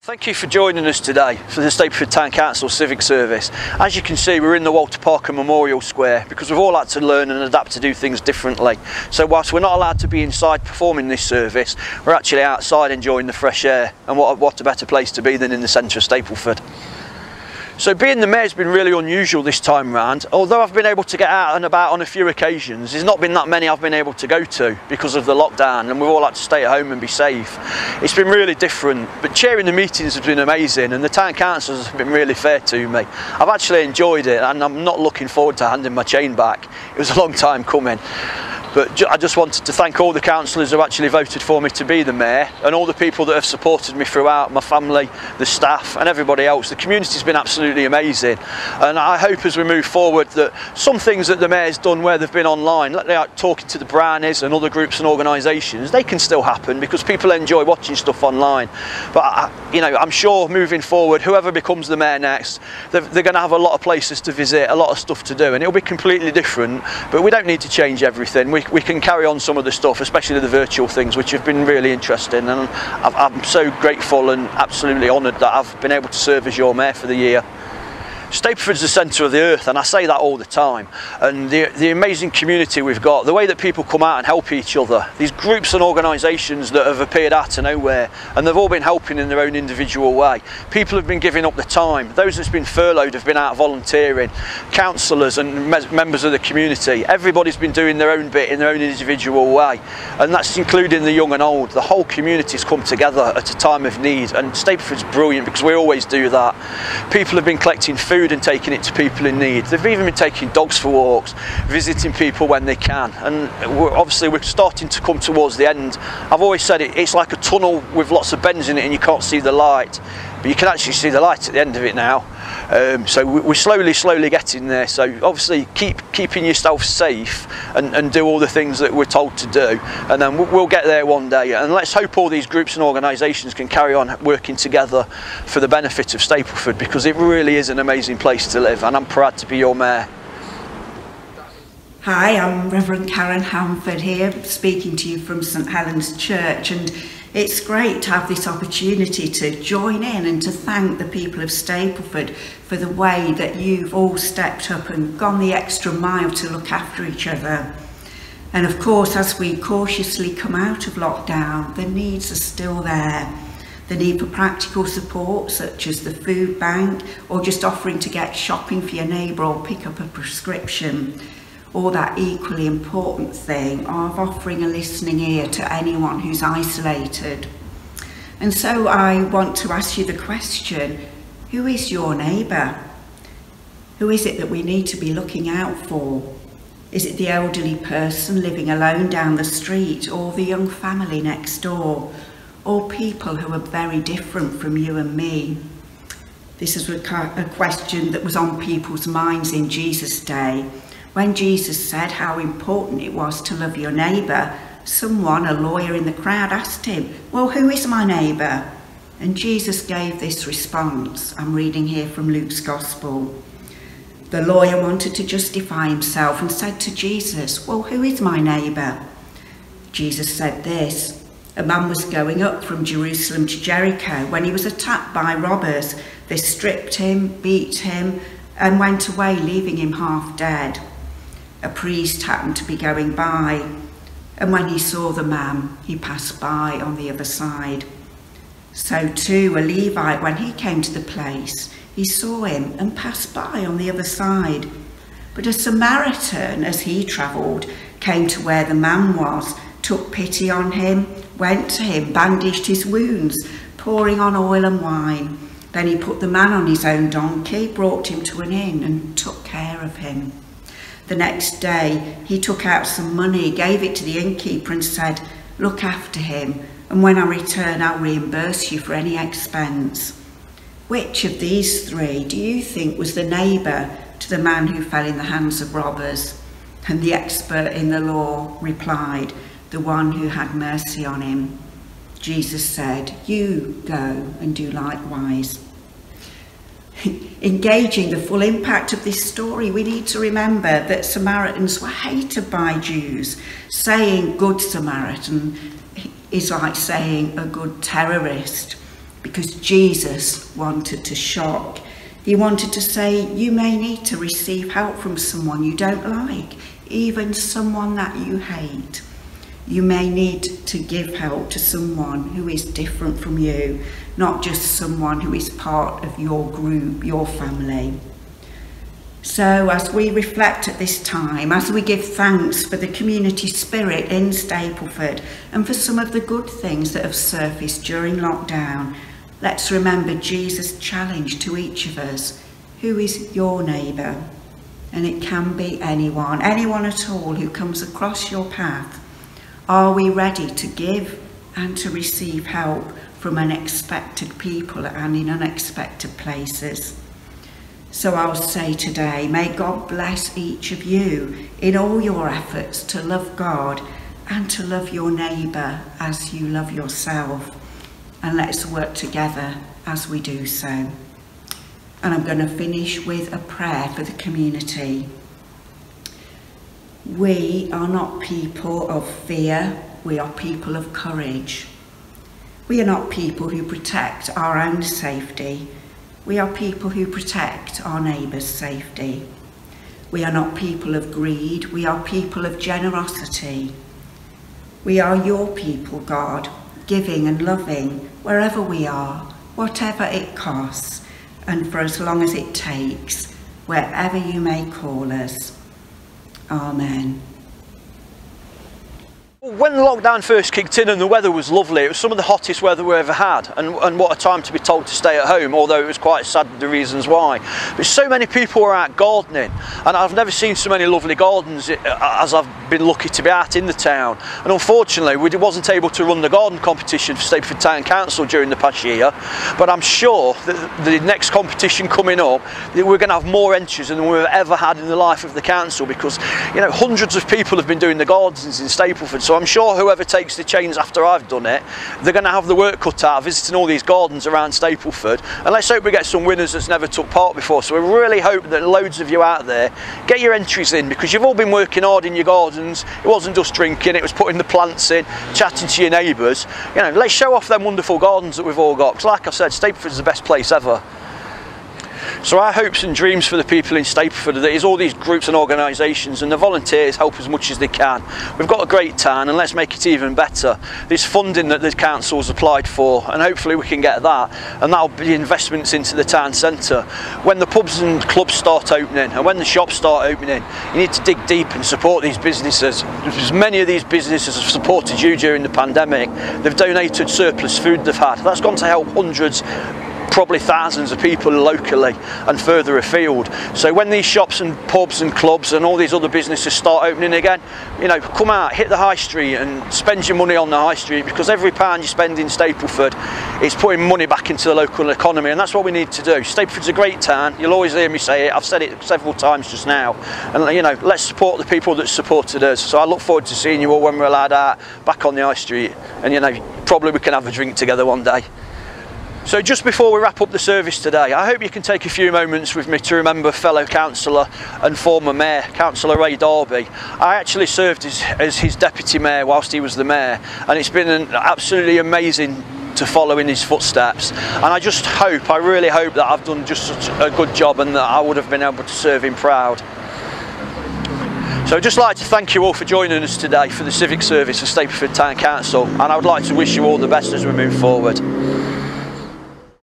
Thank you for joining us today for the Stapleford Town Council Civic Service. As you can see, we're in the Walter Parker Memorial Square because we've all had to learn and adapt to do things differently. So whilst we're not allowed to be inside performing this service, we're actually outside enjoying the fresh air, and what a better place to be than in the centre of Stapleford. So being the mayor's been really unusual this time round. Although I've been able to get out and about on a few occasions, there's not been that many I've been able to go to because of the lockdown, and we've all had to stay at home and be safe. It's been really different, but chairing the meetings has been amazing, and the town council has been really fair to me. I've actually enjoyed it, and I'm not looking forward to handing my chain back. It was a long time coming. But I just wanted to thank all the councillors who actually voted for me to be the mayor, and all the people that have supported me throughout, my family, the staff and everybody else. The community's been absolutely amazing, and I hope as we move forward that some things that the mayor's done where they've been online, like talking to the Brownies and other groups and organisations, they can still happen because people enjoy watching stuff online. But I'm sure moving forward, whoever becomes the mayor next, they're going to have a lot of places to visit, a lot of stuff to do, and it'll be completely different. But we don't need to change everything. We can carry on some of the stuff, especially the virtual things, which have been really interesting, and I'm so grateful and absolutely honoured that I've been able to serve as your mayor for the year. Stapleford's the centre of the earth, and I say that all the time, and the amazing community we've got, the way that people come out and help each other, these groups and organisations that have appeared out of nowhere, and they've all been helping in their own individual way. People have been giving up the time, those that's been furloughed have been out volunteering, councillors and members of the community, everybody's been doing their own bit in their own individual way, and that's including the young and old. The whole community's come together at a time of need, and Stapleford's brilliant because we always do that. People have been collecting food and taking it to people in need. They've even been taking dogs for walks, visiting people when they can, and we're starting to come towards the end. I've always said it's like a tunnel with lots of bends in it and you can't see the light, but you can actually see the light at the end of it now. So we're slowly getting there. So obviously keeping yourself safe and do all the things that we're told to do, and then we'll get there one day. And let's hope all these groups and organisations can carry on working together for the benefit of Stapleford, because it really is an amazing place to live, and I'm proud to be your mayor. Hi, I'm Reverend Karen Hamford here, speaking to you from St Helens Church, and it's great to have this opportunity to join in and to thank the people of Stapleford for the way that you've all stepped up and gone the extra mile to look after each other. And of course, as we cautiously come out of lockdown, the needs are still there. The need for practical support, such as the food bank, or just offering to get shopping for your neighbour or pick up a prescription. Or that equally important thing of offering a listening ear to anyone who's isolated. And so I want to ask you the question, who is your neighbour? Who is it that we need to be looking out for? Is it the elderly person living alone down the street, or the young family next door, or people who are very different from you and me? This is a question that was on people's minds in Jesus' day. When Jesus said how important it was to love your neighbour, someone, a lawyer in the crowd, asked him, well, who is my neighbour? And Jesus gave this response. I'm reading here from Luke's Gospel. The lawyer wanted to justify himself and said to Jesus, well, who is my neighbour? Jesus said this: a man was going up from Jerusalem to Jericho when he was attacked by robbers. They stripped him, beat him, and went away, leaving him half dead. A priest happened to be going by, and when he saw the man, he passed by on the other side. So too a Levite, when he came to the place, he saw him and passed by on the other side. But a Samaritan, as he travelled, came to where the man was, took pity on him, went to him, bandaged his wounds, pouring on oil and wine. Then he put the man on his own donkey, brought him to an inn, and took care of him. The next day, he took out some money, gave it to the innkeeper and said, look after him, and when I return, I'll reimburse you for any expense. Which of these three do you think was the neighbour to the man who fell in the hands of robbers? And the expert in the law replied, the one who had mercy on him. Jesus said, you go and do likewise. Engaging the full impact of this story, we need to remember that Samaritans were hated by Jews. Saying good Samaritan is like saying a good terrorist. because Jesus wanted to shock. He wanted to say, you may need to receive help from someone you don't like, even someone that you hate. You may need to give help to someone who is different from you, not just someone who is part of your group, your family. So as we reflect at this time, as we give thanks for the community spirit in Stapleford and for some of the good things that have surfaced during lockdown, let's remember Jesus' challenge to each of us. Who is your neighbour? And it can be anyone at all who comes across your path. Are we ready to give and to receive help from unexpected people and in unexpected places? So I'll say today, may God bless each of you in all your efforts to love God and to love your neighbour as you love yourself. And let's work together as we do so. And I'm going to finish with a prayer for the community. We are not people of fear, we are people of courage. We are not people who protect our own safety. We are people who protect our neighbours' safety. We are not people of greed, we are people of generosity. We are your people, God, giving and loving wherever we are, whatever it costs, and for as long as it takes, wherever you may call us. Amen. When the lockdown first kicked in and the weather was lovely, it was some of the hottest weather we ever had, and what a time to be told to stay at home, although it was quite sad the reasons why. But so many people were out gardening, and I've never seen so many lovely gardens as I've been lucky to be at in the town. And unfortunately we wasn't able to run the garden competition for Stapleford Town Council during the past year, but I'm sure that the next competition coming up, that we're going to have more entries than we've ever had in the life of the council, because you know, hundreds of people have been doing the gardens in Stapleford. So I'm sure whoever takes the chains after I've done it, they're going to have the work cut out visiting all these gardens around Stapleford, and let's hope we get some winners that's never took part before. So we really hope that loads of you out there get your entries in, because you've all been working hard in your gardens. It wasn't just drinking, it was putting the plants in, chatting to your neighbours. You know, let's show off them wonderful gardens that we've all got, because like I said, Stapleford's the best place ever. So our hopes and dreams for the people in Stapleford is all these groups and organisations and the volunteers help as much as they can. We've got a great town, and let's make it even better. There's funding that the council's applied for, and hopefully we can get that, and that'll be investments into the town centre. When the pubs and clubs start opening and when the shops start opening, you need to dig deep and support these businesses. As many of these businesses have supported you during the pandemic. They've donated surplus food they've had. That's gone to help hundreds, probably thousands of people locally and further afield. So when these shops and pubs and clubs and all these other businesses start opening again, you know, come out, hit the high street and spend your money on the high street, because every pound you spend in Stapleford is putting money back into the local economy, and that's what we need to do. Stapleford's a great town. You'll always hear me say it. I've said it several times just now. And you know, let's support the people that supported us. So I look forward to seeing you all when we're allowed out back on the high street, and you know, probably we can have a drink together one day. So just before we wrap up the service today, I hope you can take a few moments with me to remember fellow councillor and former mayor, Councillor Ray Darby. I actually served as his deputy mayor whilst he was the mayor, and it's been absolutely amazing to follow in his footsteps. And I just hope, I really hope that I've done just such a good job and that I would have been able to serve him proud. So I'd just like to thank you all for joining us today for the Civic Service of Stapleford Town Council, and I would like to wish you all the best as we move forward.